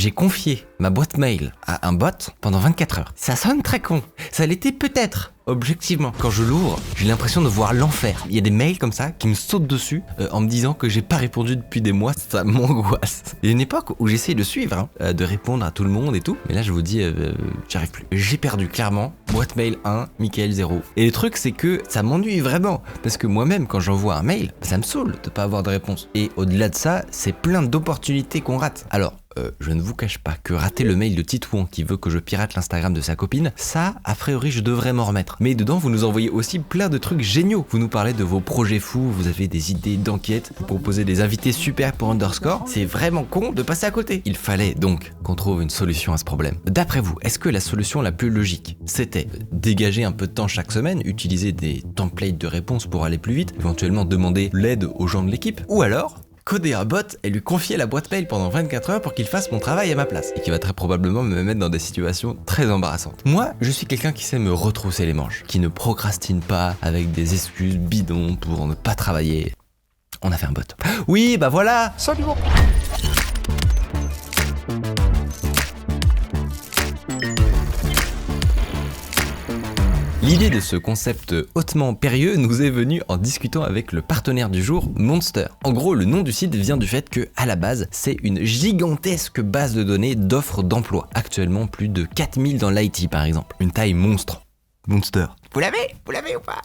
j'ai confié ma boîte mail à un bot pendant 24 heures. Ça sonne très con. Ça l'était peut-être. Objectivement, quand je l'ouvre, j'ai l'impression de voir l'enfer. Il y a des mails comme ça qui me sautent dessus en me disant que j'ai pas répondu depuis des mois, ça m'angoisse. Il y a une époque où j'essayais de suivre, de répondre à tout le monde et tout, mais là je vous dis, j'y arrive plus. J'ai perdu clairement, boîte mail 1, Mickaël 0. Et le truc c'est que ça m'ennuie vraiment, parce que moi-même quand j'envoie un mail, ça me saoule de pas avoir de réponse. Et au-delà de ça, c'est plein d'opportunités qu'on rate. Alors, je ne vous cache pas que rater le mail de Titouan qui veut que je pirate l'Instagram de sa copine, ça, a priori, je devrais m'en remettre. Mais dedans, vous nous envoyez aussi plein de trucs géniaux. Vous nous parlez de vos projets fous, vous avez des idées d'enquête, vous proposez des invités super pour Underscore. C'est vraiment con de passer à côté. Il fallait donc qu'on trouve une solution à ce problème. D'après vous, est-ce que la solution la plus logique, c'était dégager un peu de temps chaque semaine, utiliser des templates de réponse pour aller plus vite, éventuellement demander l'aide aux gens de l'équipe, ou alors coder un bot et lui confier la boîte mail pendant 24 heures pour qu'il fasse mon travail à ma place et qui va très probablement me mettre dans des situations très embarrassantes. Moi, je suis quelqu'un qui sait me retrousser les manches, qui ne procrastine pas avec des excuses bidons pour ne pas travailler. On a fait un bot. Oui, bah voilà. Salut. L'idée de ce concept hautement périlleux nous est venue en discutant avec le partenaire du jour, Monster. En gros, le nom du site vient du fait que, à la base, c'est une gigantesque base de données d'offres d'emploi. Actuellement, plus de 4000 dans l'IT par exemple. Une taille monstre. Monster. Vous l'avez ou pas ?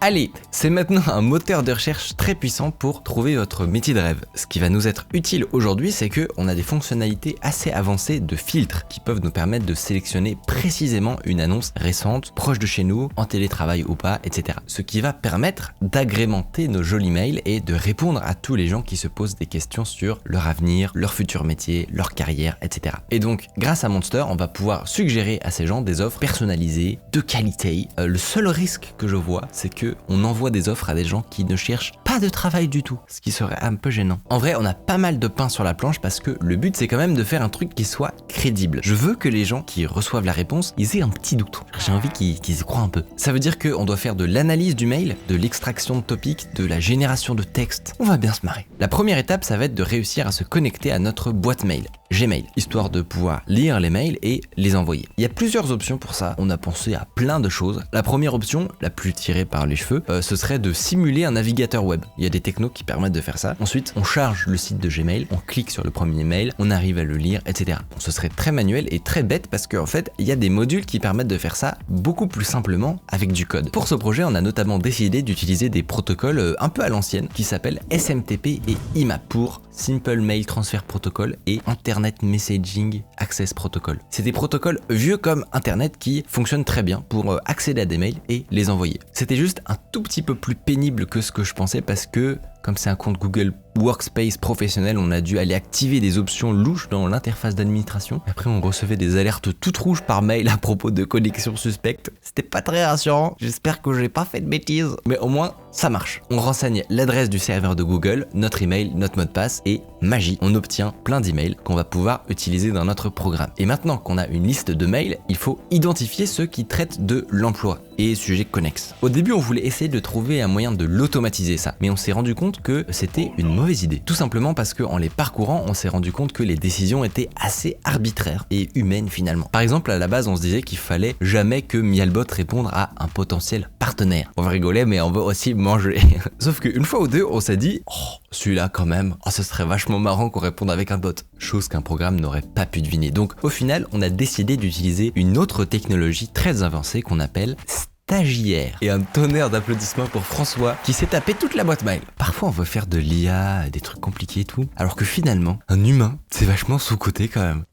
Allez, c'est maintenant un moteur de recherche très puissant pour trouver votre métier de rêve. Ce qui va nous être utile aujourd'hui, c'est que on a des fonctionnalités assez avancées de filtres qui peuvent nous permettre de sélectionner précisément une annonce récente, proche de chez nous, en télétravail ou pas, etc. Ce qui va permettre d'agrémenter nos jolis mails et de répondre à tous les gens qui se posent des questions sur leur avenir, leur futur métier, leur carrière, etc. Et donc, grâce à Monster, on va pouvoir suggérer à ces gens des offres personnalisées, de qualité. Le seul risque que je vois, c'est que on envoie des offres à des gens qui ne cherchent pas de travail du tout, ce qui serait un peu gênant. En vrai, on a pas mal de pain sur la planche parce que le but c'est quand même de faire un truc qui soit crédible. Je veux que les gens qui reçoivent la réponse, ils aient un petit doute. J'ai envie qu'ils y croient un peu. Ça veut dire qu'on doit faire de l'analyse du mail, de l'extraction de topics, de la génération de texte. On va bien se marrer. La première étape, ça va être de réussir à se connecter à notre boîte mail, Gmail, histoire de pouvoir lire les mails et les envoyer. Il y a plusieurs options pour ça, on a pensé à plein de choses. La première option, la plus tirée par les cheveux, ce serait de simuler un navigateur web. Il y a des technos qui permettent de faire ça. Ensuite, on charge le site de Gmail, on clique sur le premier mail, on arrive à le lire, etc. Bon, ce serait très manuel et très bête parce qu'en fait, il y a des modules qui permettent de faire ça beaucoup plus simplement avec du code. Pour ce projet, on a notamment décidé d'utiliser des protocoles un peu à l'ancienne qui s'appellent SMTP et IMAP pour Simple Mail Transfer Protocol et Internet Messaging Access Protocol. C'est des protocoles vieux comme Internet qui fonctionnent très bien pour accéder à des mails et les envoyer. C'était juste un tout petit peu plus pénible que ce que je pensais parce que comme c'est un compte Google Workspace professionnel, on a dû aller activer des options louches dans l'interface d'administration. Après, on recevait des alertes toutes rouges par mail à propos de connexions suspectes. C'était pas très rassurant. J'espère que j'ai pas fait de bêtises. Mais au moins, ça marche. On renseigne l'adresse du serveur de Google, notre email, notre mot de passe et magie, on obtient plein d'emails qu'on va pouvoir utiliser dans notre programme. Et maintenant qu'on a une liste de mails, il faut identifier ceux qui traitent de l'emploi et sujets connexes. Au début, on voulait essayer de trouver un moyen de l'automatiser ça, mais on s'est rendu compte que c'était une mauvaise idée. Tout simplement parce qu'en les parcourant, on s'est rendu compte que les décisions étaient assez arbitraires et humaines finalement. Par exemple, à la base, on se disait qu'il fallait jamais que Mialbot réponde à un potentiel partenaire. On va rigoler, mais on veut aussi manger. Sauf qu'une fois ou deux, on s'est dit, oh, celui-là quand même, oh, ce serait vachement marrant qu'on réponde avec un bot. Chose qu'un programme n'aurait pas pu deviner. Donc au final, on a décidé d'utiliser une autre technologie très avancée qu'on appelle stagiaire. Et un tonnerre d'applaudissements pour François qui s'est tapé toute la boîte mail. Parfois on veut faire de l'IA, des trucs compliqués et tout, alors que finalement, un humain, c'est vachement sous-coté quand même.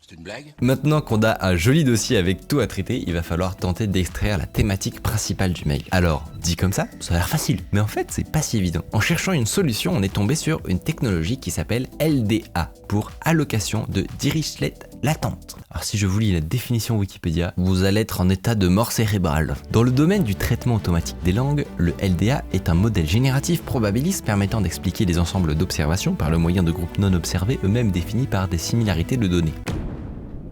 C'est une blague ? Maintenant qu'on a un joli dossier avec tout à traiter, il va falloir tenter d'extraire la thématique principale du mail. Alors, dit comme ça a l'air facile, mais en fait c'est pas si évident. En cherchant une solution, on est tombé sur une technologie qui s'appelle LDA, pour allocation de dirichlet latente. Alors si je vous lis la définition Wikipédia, vous allez être en état de mort cérébrale. Dans le domaine du traitement automatique des langues, le LDA est un modèle génératif probabiliste permettant d'expliquer des ensembles d'observations par le moyen de groupes non observés, eux-mêmes définis par des similarités de données.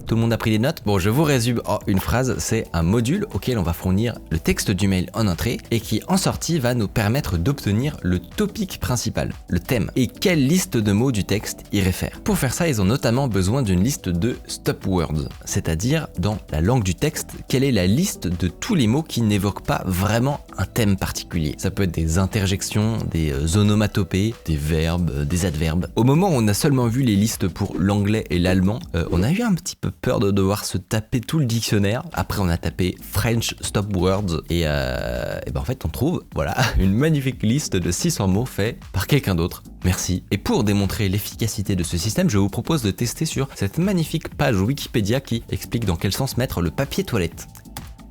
Tout le monde a pris des notes? Bon, je vous résume en une phrase, c'est un module auquel on va fournir le texte du mail en entrée et qui en sortie va nous permettre d'obtenir le topic principal, le thème, et quelle liste de mots du texte y réfère. Pour faire ça, ils ont notamment besoin d'une liste de stop words, c'est-à-dire dans la langue du texte, quelle est la liste de tous les mots qui n'évoquent pas vraiment un thème particulier. Ça peut être des interjections, des onomatopées, des verbes, des adverbes. Au moment où on a seulement vu les listes pour l'anglais et l'allemand, on a eu un petit peu peur de devoir se taper tout le dictionnaire. Après, on a tapé French stop words et ben en fait, on trouve, voilà, une magnifique liste de 600 mots faits par quelqu'un d'autre. Merci. Et pour démontrer l'efficacité de ce système, je vous propose de tester sur cette magnifique page Wikipédia qui explique dans quel sens mettre le papier toilette.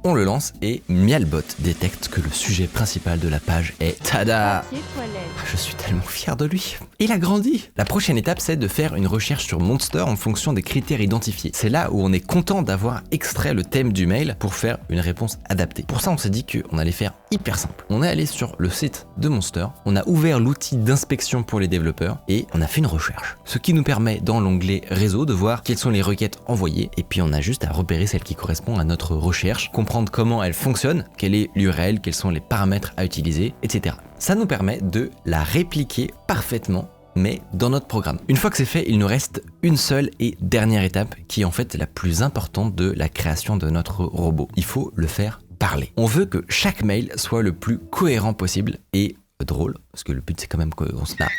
On le lance et Mialbot détecte que le sujet principal de la page est tada! Je suis tellement fier de lui. Il a grandi! La prochaine étape, c'est de faire une recherche sur Monster en fonction des critères identifiés. C'est là où on est content d'avoir extrait le thème du mail pour faire une réponse adaptée. Pour ça, on s'est dit qu'on allait faire hyper simple. On est allé sur le site de Monster, on a ouvert l'outil d'inspection pour les développeurs et on a fait une recherche. Ce qui nous permet dans l'onglet réseau de voir quelles sont les requêtes envoyées et puis on a juste à repérer celle qui correspond à notre recherche, comprendre comment elle fonctionne, quelle est l'URL, quels sont les paramètres à utiliser, etc. Ça nous permet de la répliquer parfaitement, mais dans notre programme. Une fois que c'est fait, il nous reste une seule et dernière étape qui est en fait la plus importante de la création de notre robot. Il faut le faire parler. On veut que chaque mail soit le plus cohérent possible et drôle, parce que le but c'est quand même qu'on se marre.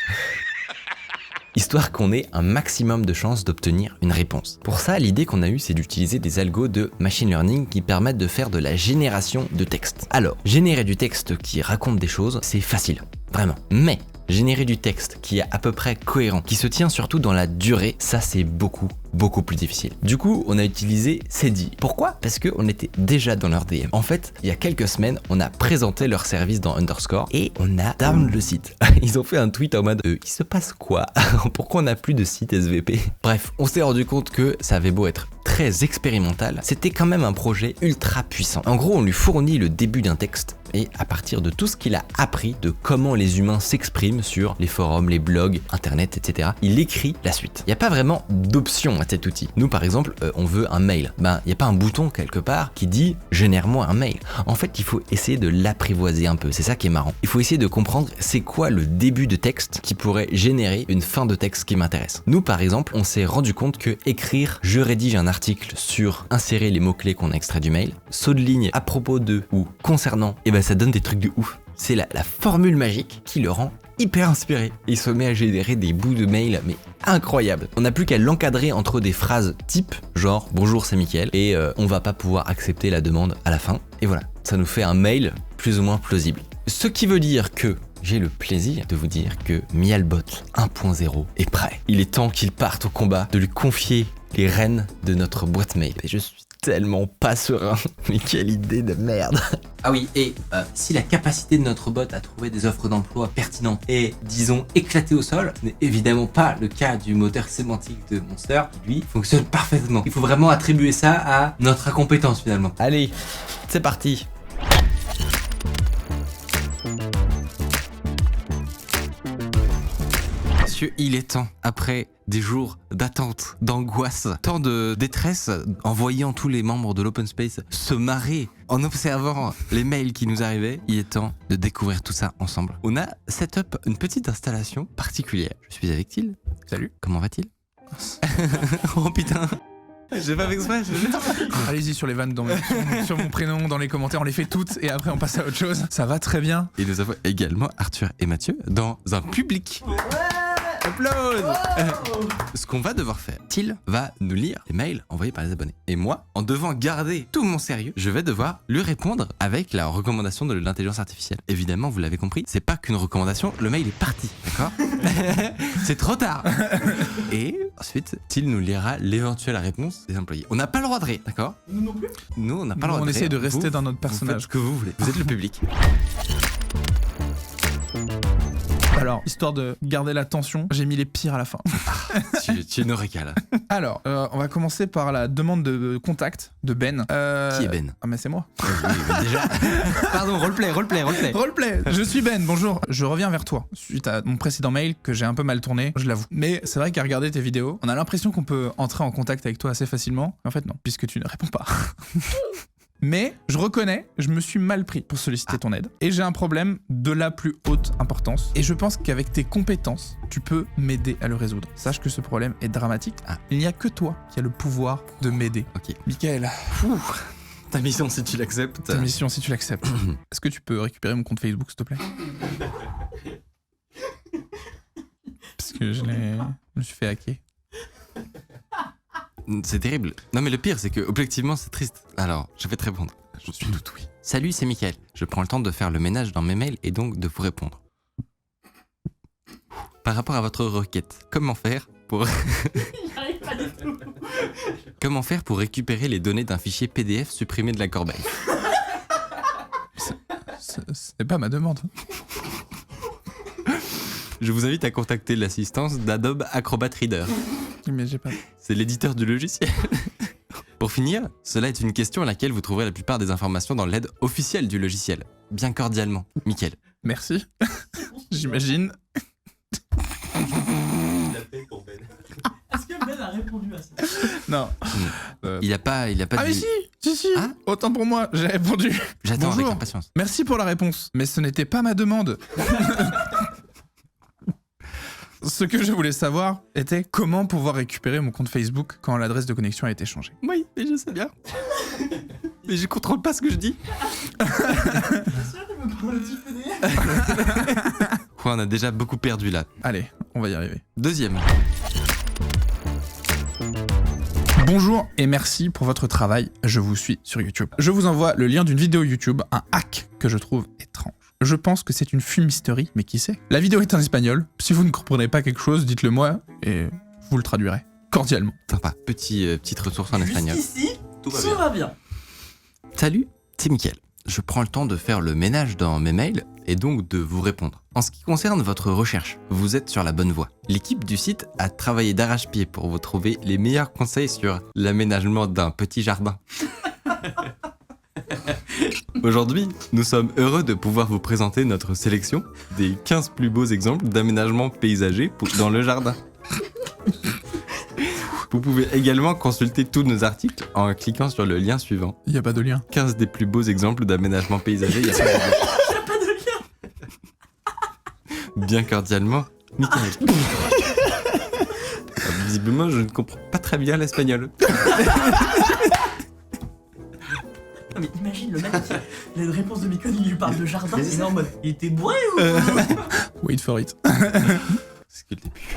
Histoire qu'on ait un maximum de chances d'obtenir une réponse. Pour ça, l'idée qu'on a eue, c'est d'utiliser des algos de machine learning qui permettent de faire de la génération de texte. Alors, générer du texte qui raconte des choses, c'est facile, vraiment. Mais générer du texte qui est à peu près cohérent, qui se tient surtout dans la durée, ça c'est beaucoup plus difficile. Du coup, on a utilisé Cedi. Pourquoi? Parce qu'on était déjà dans leur DM. En fait, il y a quelques semaines, on a présenté leur service dans Underscore et on a down le site. Ils ont fait un tweet en mode il se passe quoi? Pourquoi on n'a plus de site SVP? Bref, on s'est rendu compte que ça avait beau être très expérimental, c'était quand même un projet ultra puissant. En gros, on lui fournit le début d'un texte et à partir de tout ce qu'il a appris de comment les humains s'expriment sur les forums, les blogs, internet, etc., il écrit la suite. Il n'y a pas vraiment d'option à cet outil. Nous, par exemple, on veut un mail. Ben, il n'y a pas un bouton quelque part qui dit « génère-moi un mail ». En fait, il faut essayer de l'apprivoiser un peu. C'est ça qui est marrant. Il faut essayer de comprendre c'est quoi le début de texte qui pourrait générer une fin de texte qui m'intéresse. Nous, par exemple, on s'est rendu compte que écrire « je rédige un article sur insérer les mots-clés qu'on a extraits du mail », saut de ligne à propos de ou concernant, et ben ça donne des trucs de ouf. C'est la formule magique qui le rend hyper inspiré. Il se met à générer des bouts de mail, mais incroyables. On n'a plus qu'à l'encadrer entre des phrases type, genre bonjour c'est Mickaël, et on va pas pouvoir accepter la demande à la fin. Et voilà, ça nous fait un mail plus ou moins plausible. Ce qui veut dire que j'ai le plaisir de vous dire que Mialbot 1.0 est prêt. Il est temps qu'il parte au combat, de lui confier les rênes de notre boîte mail. Et je suis tellement pas serein. Mais quelle idée de merde. Ah oui, et si la capacité de notre bot à trouver des offres d'emploi pertinentes est, disons, éclatée au sol, ce n'est évidemment pas le cas du moteur sémantique de Monster, qui lui fonctionne parfaitement. Il faut vraiment attribuer ça à notre incompétence finalement. Allez, c'est parti. Monsieur, il est temps, après des jours d'attente, d'angoisse, tant de détresse, en voyant tous les membres de l'Open Space se marrer, en observant les mails qui nous arrivaient, il est temps de découvrir tout ça ensemble. On a set up une petite installation particulière. Je suis avec Thiel. Salut. Comment va-t-il? Oh putain. J'ai pas fait exprès. Allez-y sur les vannes, sur mon prénom, dans les commentaires, on les fait toutes et après on passe à autre chose. Ça va très bien. Et nous avons également Arthur et Mathieu dans un public. Ouais. Applause. Ce qu'on va devoir faire, Thiel va nous lire les mails envoyés par les abonnés. Et moi, en devant garder tout mon sérieux, je vais devoir lui répondre avec la recommandation de l'intelligence artificielle. Évidemment, vous l'avez compris, c'est pas qu'une recommandation, le mail est parti, d'accord? C'est trop tard. Et ensuite, Thiel nous lira l'éventuelle réponse des employés. On n'a pas le droit de rire, d'accord? Nous non plus. Nous, on n'a pas le droit de rire. On essaie de rester dans notre personnage. Vous faites ce que vous voulez. Vous êtes le public. Alors, histoire de garder la tension, j'ai mis les pires à la fin. Tu nous régales. Alors, on va commencer par la demande de contact de Ben. Qui est Ben? Ah mais c'est moi. Oui, déjà. Pardon, roleplay. Roleplay. Je suis Ben, bonjour. Je reviens vers toi suite à mon précédent mail que j'ai un peu mal tourné, je l'avoue. Mais c'est vrai qu'à regarder tes vidéos, on a l'impression qu'on peut entrer en contact avec toi assez facilement. En fait non, puisque tu ne réponds pas. Mais je reconnais, je me suis mal pris pour solliciter ton aide. Et j'ai un problème de la plus haute importance. Et je pense qu'avec tes compétences, tu peux m'aider à le résoudre. Sache que ce problème est dramatique. Il n'y a que toi qui as le pouvoir de m'aider. Ok. Mickaël. Ta mission si tu l'acceptes. Ta mission si tu l'acceptes. Est-ce que tu peux récupérer mon compte Facebook s'il te plaît? Parce que je me suis fait hacker. C'est terrible. Non mais le pire c'est que objectivement c'est triste. Alors, je vais te répondre. Je suis tout oui. Salut, c'est Mickaël. Je prends le temps de faire le ménage dans mes mails et donc de vous répondre. Par rapport à votre requête, comment faire pour... J'arrive pas du tout. Comment faire pour récupérer les données d'un fichier PDF supprimé de la corbeille? C'est pas ma demande. Je vous invite à contacter l'assistance d'Adobe Acrobat Reader. Mais j'ai pas... C'est l'éditeur du logiciel. Pour finir, cela est une question à laquelle vous trouverez la plupart des informations dans l'aide officielle du logiciel. Bien cordialement, Mickaël. Merci. J'imagine. Est-ce que Ben a répondu à ça? Non. Il a pas Ah dit... mais si. Ah Autant pour moi, j'ai répondu. J'attends avec Bonjour. impatience. Merci pour la réponse, mais ce n'était pas ma demande. Ce que je voulais savoir était comment pouvoir récupérer mon compte Facebook quand l'adresse de connexion a été changée. Oui, mais je sais bien. Mais je contrôle pas ce que je dis. Bien sûr, tu me prends un petit PDF. Ouais, on a déjà beaucoup perdu là. Allez, on va y arriver. Deuxième. Bonjour et merci pour votre travail, je vous suis sur YouTube. Je vous envoie le lien d'une vidéo YouTube, un hack que je trouve étrange. Je pense que c'est une fumisterie, mais qui sait? La vidéo est en espagnol, si vous ne comprenez pas quelque chose, dites-le moi et vous le traduirez, cordialement. Sympa. Petite ressource en espagnol. Jusqu'ici, Tout va tout bien. va bien. Salut, c'est Mickaël. Je prends le temps de faire le ménage dans mes mails et donc de vous répondre. En ce qui concerne votre recherche, vous êtes sur la bonne voie. L'équipe du site a travaillé d'arrache-pied pour vous trouver les meilleurs conseils sur l'aménagement d'un petit jardin. Aujourd'hui, nous sommes heureux de pouvoir vous présenter notre sélection des 15 plus beaux exemples d'aménagement paysager dans le jardin. Vous pouvez également consulter tous nos articles en cliquant sur le lien suivant. Il n'y a pas de lien. 15 des plus beaux exemples d'aménagement paysager. Il y a pas de lien. Il n'y a pas de lien. Bien cordialement, Mickaël. Visiblement, je ne comprends pas très bien l'espagnol. Non mais imagine le mec, il a une réponse de Mickaël, il lui parle de jardin, il est en mode, il était bourré ou... Wait for it. C'est que le début.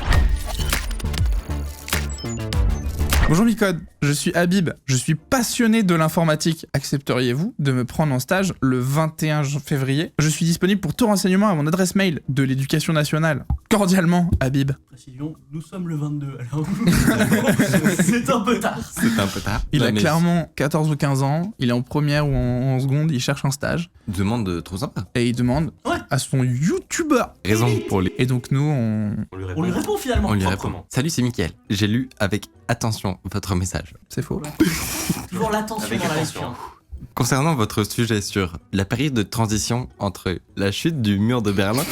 Bonjour Micode, je suis Habib, je suis passionné de l'informatique. Accepteriez-vous de me prendre en stage le 21 février? Je suis disponible pour tout renseignement à mon adresse mail de l'éducation nationale. Cordialement, Habib. Précision, nous sommes le 22, alors c'est un peu tard. C'est un peu tard. Il Non, a mais clairement 14 ou 15 ans, il est en première ou en seconde, il cherche un stage. Demande trop sympa. Et il demande Ouais. à son youtubeur. Raison pour les... Et donc nous, on... On lui répond finalement. On lui proprement. répond. Salut, c'est Mickaël. J'ai lu avec attention votre message. C'est faux. Toujours l'attention dans la lecture. Concernant votre sujet sur la période de transition entre la chute du mur de Berlin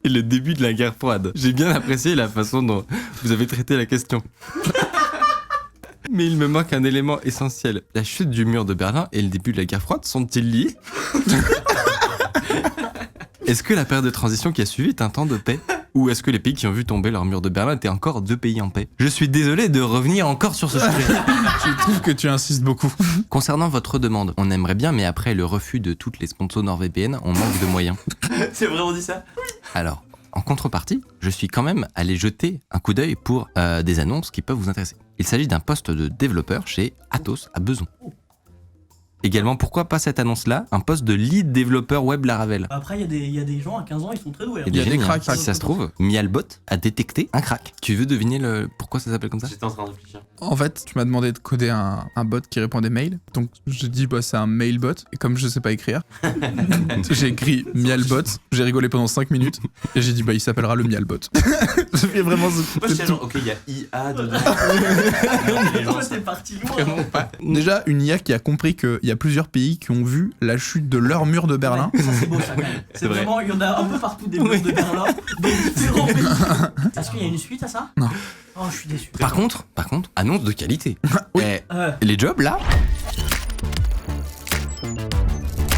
et le début de la guerre froide, j'ai bien apprécié la façon dont vous avez traité la question. Mais il me manque un élément essentiel. La chute du mur de Berlin et le début de la guerre froide sont-ils liés? Est-ce que la période de transition qui a suivi est un temps de paix? Ou est-ce que les pays qui ont vu tomber leur mur de Berlin étaient encore 2 pays en paix? Je suis désolé de revenir encore sur ce sujet. Je trouve que tu insistes beaucoup. Concernant votre demande, on aimerait bien, mais après le refus de toutes les sponsors NordVPN, on manque de moyens. C'est vrai, on dit ça? Alors, en contrepartie, je suis quand même allé jeter un coup d'œil pour des annonces qui peuvent vous intéresser. Il s'agit d'un poste de développeur chez Atos à Besançon. Également, pourquoi pas cette annonce-là? Un poste de lead développeur web Laravel. Après, il y a des gens à 15 ans, ils sont très doués. Il y a des génies, cracks. Si ça se trouve, Mialbot a détecté un crack. Tu veux deviner pourquoi ça s'appelle comme ça? J'étais en train de réfléchir. En fait, tu m'as demandé de coder un bot qui répond à des mails. Donc, j'ai dit, bah, c'est un mailbot. Et comme je sais pas écrire, j'ai écrit Mialbot. J'ai rigolé pendant 5 minutes. Et j'ai dit, bah, il s'appellera le Mialbot. J'ai fait vraiment Moi, c'est j'étais tout. genre, ok, il y a IA dedans. Toi, t'es parti loin. Vraiment pas. Déjà, une IA qui a compris qu'il y a plusieurs pays qui ont vu la chute de leur mur de Berlin. Ouais, ça, c'est beau, ça, quand même. C'est vrai. vraiment, il y en a un peu partout des murs de Berlin, dans différents pays. Est-ce qu'il y a une suite à ça? Non. Oh, je suis déçu. Par contre, annonce de qualité. Oui. Les jobs là.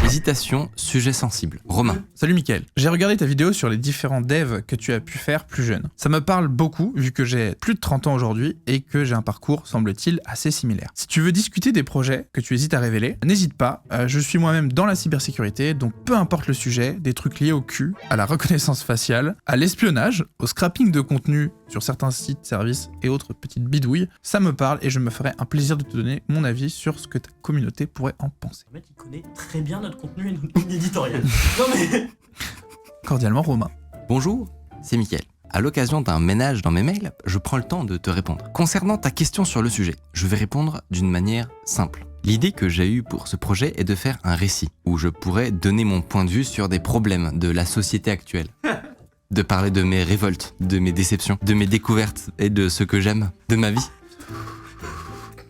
Hésitation, sujet sensible. Romain. Salut Mickaël. J'ai regardé ta vidéo sur les différents devs que tu as pu faire plus jeune. Ça me parle beaucoup vu que j'ai plus de 30 ans aujourd'hui et que j'ai un parcours, semble-t-il, assez similaire. Si tu veux discuter des projets que tu hésites à révéler, n'hésite pas. Je suis moi-même dans la cybersécurité, donc peu importe le sujet, des trucs liés au cul, à la reconnaissance faciale, à l'espionnage, au scrapping de contenu sur certains sites, services et autres petites bidouilles, ça me parle et je me ferai un plaisir de te donner mon avis sur ce que ta communauté pourrait en penser. Le mec, il connaît très bien notre contenu et notre ligne éditoriale. Non mais... Cordialement Romain. Bonjour, c'est Mickaël. À l'occasion d'un ménage dans mes mails, je prends le temps de te répondre. Concernant ta question sur le sujet, je vais répondre d'une manière simple. L'idée que j'ai eue pour ce projet est de faire un récit, où je pourrais donner mon point de vue sur des problèmes de la société actuelle. De parler de mes révoltes, de mes déceptions, de mes découvertes et de ce que j'aime, de ma vie.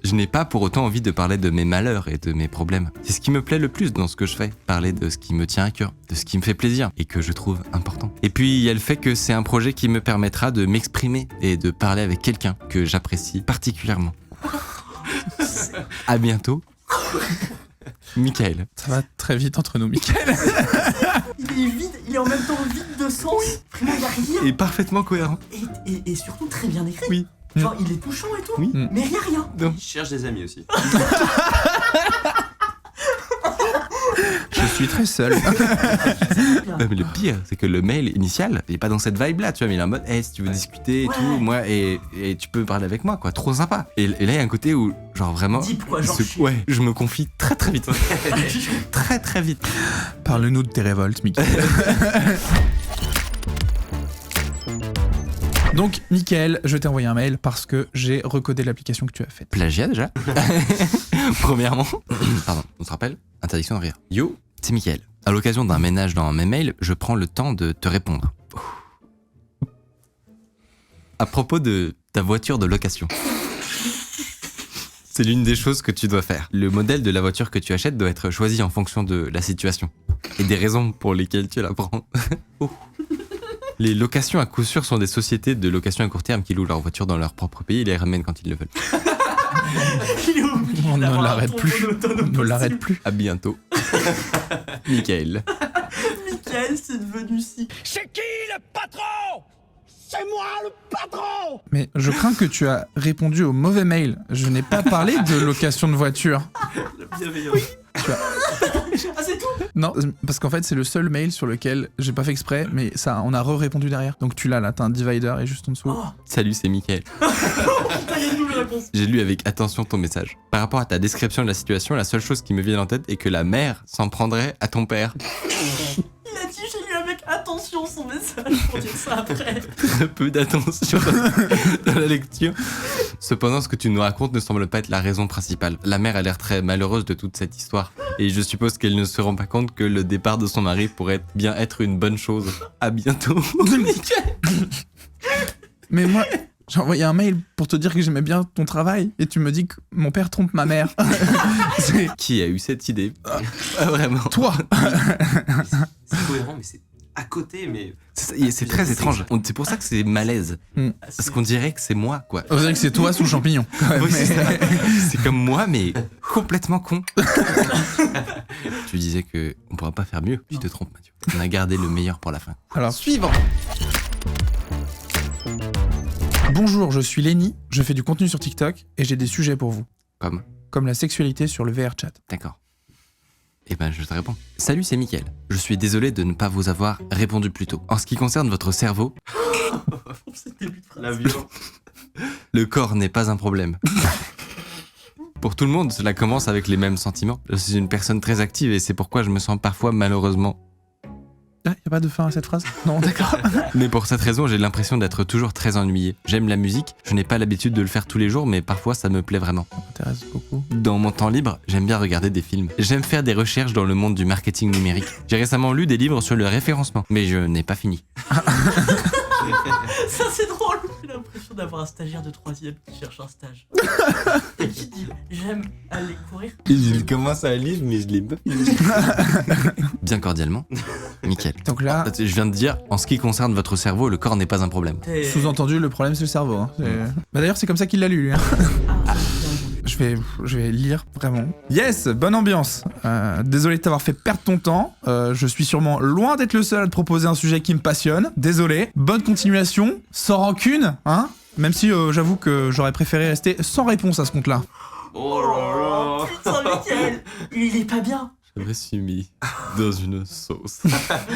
Je n'ai pas pour autant envie de parler de mes malheurs et de mes problèmes. C'est ce qui me plaît le plus dans ce que je fais, parler de ce qui me tient à cœur, de ce qui me fait plaisir et que je trouve important. Et puis il y a le fait que c'est un projet qui me permettra de m'exprimer et de parler avec quelqu'un que j'apprécie particulièrement. À bientôt. Mickaël. Ça va très vite entre nous Mickaël. Il est vide, il est en même temps vide de sens. Vraiment, il y a rien. Et parfaitement cohérent. Et surtout très bien écrit. Oui. Genre, il est touchant et tout, Oui. mais il y a rien. Non. Il cherche des amis aussi. Je suis très seul. Mais le pire, c'est que le mail initial, il est pas dans cette vibe-là, tu vois, mais il est en mode, hey, si tu veux discuter et Ouais. tout, moi, et tu peux parler avec moi, quoi, trop sympa. Et là, il y a un côté où, genre vraiment, Deep, quoi, genre chier. ouais, je me confie très très vite. Très très vite. Parle-nous de tes révoltes, Mickaël. Donc, Mickaël, je t'ai envoyé un mail parce que j'ai recodé l'application que tu as faite. Plagiat déjà. Premièrement, pardon, on se rappelle, interdiction de rire. Yo, c'est Mickaël. À l'occasion d'un ménage dans mes mails, je prends le temps de te répondre. À propos de ta voiture de location. C'est l'une des choses que tu dois faire. Le modèle de la voiture que tu achètes doit être choisi en fonction de la situation et des raisons pour lesquelles tu la prends. Oh. Les locations à coup sûr sont des sociétés de location à court terme qui louent leur voiture dans leur propre pays et les ramènent quand ils le veulent. Il est obligé On ne d'avoir un l'arrête ton plus. monotone On ne possible. l'arrête plus. À bientôt. Mickaël. Mickaël, c'est devenu si. Mais je crains que tu as répondu au mauvais mail. Je n'ai pas parlé de location de voiture. Bienveillant. Ah, c'est tout. Non, parce qu'en fait, c'est le seul mail sur lequel j'ai pas fait exprès, mais ça, on a répondu derrière. Donc tu l'as là, t'as un divider et juste en dessous. Oh, Salut, c'est Mickaël. putain, il y a une nouvelle réponse. J'ai lu avec attention ton message. Par rapport à ta description de la situation, la seule chose qui me vient en tête est que la mère s'en prendrait à ton père. Il a dit, j'ai lu avec attention son message pour dire ça après. Très peu d'attention dans la lecture. Cependant, ce que tu nous racontes ne semble pas être la raison principale. La mère a l'air très malheureuse de toute cette histoire. Et je suppose qu'elle ne se rend pas compte que le départ de son mari pourrait bien être une bonne chose. À bientôt. Mais moi, j'ai envoyé un mail pour te dire que j'aimais bien ton travail et tu me dis que mon père trompe ma mère. C'est Qui a eu cette idée? Vraiment. toi. C'est cohérent, mais c'est à côté, mais. C'est très étrange. C'est pour ça que c'est malaise. Parce qu'on dirait que c'est moi, quoi. On dirait que c'est toi sous champignon. Quand même, Oui, c'est mais- ça. C'est comme moi, mais complètement con. Tu disais que on pourra pas faire mieux. Je te trompe, Mathieu. On a gardé le meilleur pour la fin. Alors, suivant. Bonjour, je suis Lenny, je fais du contenu sur TikTok et j'ai des sujets pour vous, comme la sexualité sur le VR chat. D'accord. Eh ben, je te réponds. Salut, c'est Mickaël. Je suis désolé de ne pas vous avoir répondu plus tôt. En ce qui concerne votre cerveau, C'est le début de phrase. La violence. le corps n'est pas un problème. Pour tout le monde, cela commence avec les mêmes sentiments. Je suis une personne très active et c'est pourquoi je me sens parfois malheureusement. Ah, y a pas de fin à cette phrase? Non, d'accord. Mais pour cette raison, j'ai l'impression d'être toujours très ennuyé. J'aime la musique, je n'ai pas l'habitude de le faire tous les jours, mais parfois ça me plaît vraiment. Ça m'intéresse beaucoup. Dans mon temps libre, j'aime bien regarder des films. J'aime faire des recherches dans le monde du marketing numérique. J'ai récemment lu des livres sur le référencement, mais je n'ai pas fini. Ça c'est drôle. J'ai l'impression d'avoir un stagiaire de 3ème qui cherche un stage. Et qui dit j'aime aller courir. Il commence à lire, mais je l'ai pas fini. Bien cordialement, Mickaël. Donc là, Je viens de dire, en ce qui concerne votre cerveau, le corps n'est pas un problème. sous-entendu, le problème c'est le cerveau. Hein. Bah d'ailleurs, c'est comme ça qu'il l'a lu, lui. Hein. Ah, Je vais lire vraiment. Yes, bonne ambiance. Désolé de t'avoir fait perdre ton temps. Je suis sûrement loin d'être le seul à te proposer un sujet qui me passionne. Désolé. Bonne continuation. Sans rancune, hein. Même si j'avoue que j'aurais préféré rester sans réponse à ce compte-là. Oh là là. putain, Mickaël, il est pas bien. Je me suis mis dans une sauce.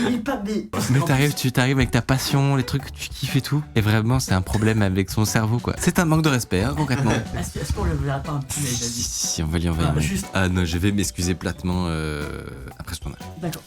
Il est pas bien. Mais tu t'arrives avec ta passion, les trucs que tu kiffes et tout. Et vraiment, c'est un problème avec son cerveau, quoi. C'est un manque de respect, hein, concrètement. Est-ce qu'on lui verra pas un petit mail, vas-y. Si, on va lui envoyer Ah, un mail. juste. Ah non, je vais m'excuser platement après ce tournage. D'accord.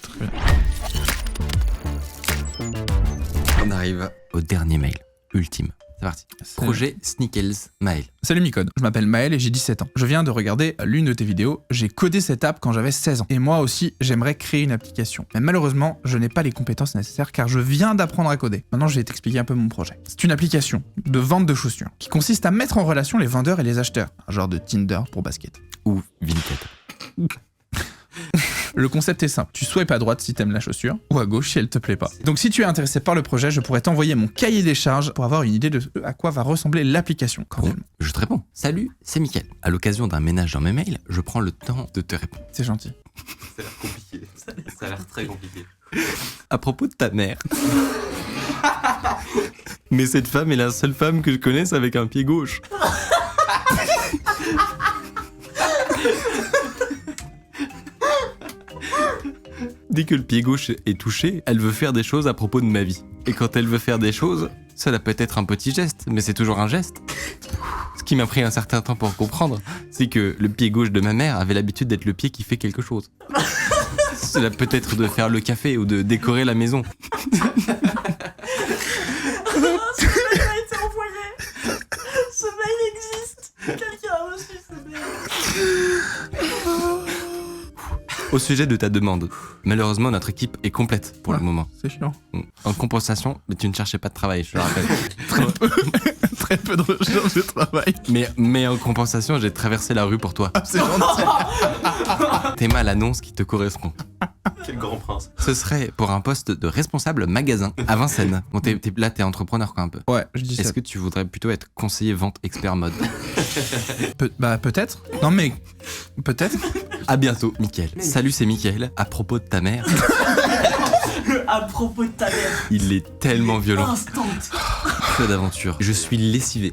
On arrive au dernier mail, ultime. C'est parti. Projet Sneakels Maël. Salut Micode, je m'appelle Maël et j'ai 17 ans. Je viens de regarder l'une de tes vidéos. J'ai codé cette app quand j'avais 16 ans. Et moi aussi, j'aimerais créer une application. Mais malheureusement, je n'ai pas les compétences nécessaires car je viens d'apprendre à coder. Maintenant, je vais t'expliquer un peu mon projet. C'est une application de vente de chaussures qui consiste à mettre en relation les vendeurs et les acheteurs. Un genre de Tinder pour basket. Ou Vinted. Le concept est simple, tu swipes à droite si t'aimes la chaussure, ou à gauche si elle te plaît pas. Donc si tu es intéressé par le projet, je pourrais t'envoyer mon cahier des charges pour avoir une idée de à quoi va ressembler l'application. Cordialement. Je te réponds. Salut, c'est Mickaël. À l'occasion d'un ménage dans mes mails, je prends le temps de te répondre. C'est gentil. Ça a l'air compliqué. Ça a l'air très compliqué. À propos de ta mère. Mais cette femme est la seule femme que je connaisse avec un pied gauche. Dès que le pied gauche est touché, elle veut faire des choses à propos de ma vie. Et quand elle veut faire des choses, cela peut être un petit geste, mais c'est toujours un geste. Ce qui m'a pris un certain temps pour comprendre, c'est que le pied gauche de ma mère avait l'habitude d'être le pied qui fait quelque chose. Cela peut être de faire le café ou de décorer la maison. Ce mail a été envoyé. Ce mail existe. Quelqu'un a reçu ce mail. Au sujet de ta demande, malheureusement notre équipe est complète pour le moment. C'est chiant. En compensation, mais tu ne cherchais pas de travail, je te le rappelle. Très peu de recherche de travail. mais en compensation, j'ai traversé la rue pour toi. C'est gentil. T'aimas l'annonce qui te correspond. Quel grand prince. Ce serait pour un poste de responsable magasin à Vincennes. Bon, là, t'es entrepreneur quoi un peu. Ouais, je dis ça. Est-ce que tu voudrais plutôt être conseiller vente expert mode? Peut-être. Non mais peut-être. À bientôt, Mickaël. Salut, c'est Mickaël. À propos de ta mère, À propos de ta mère. il est tellement violent. Instant. Peu d'aventure. Je suis lessivé.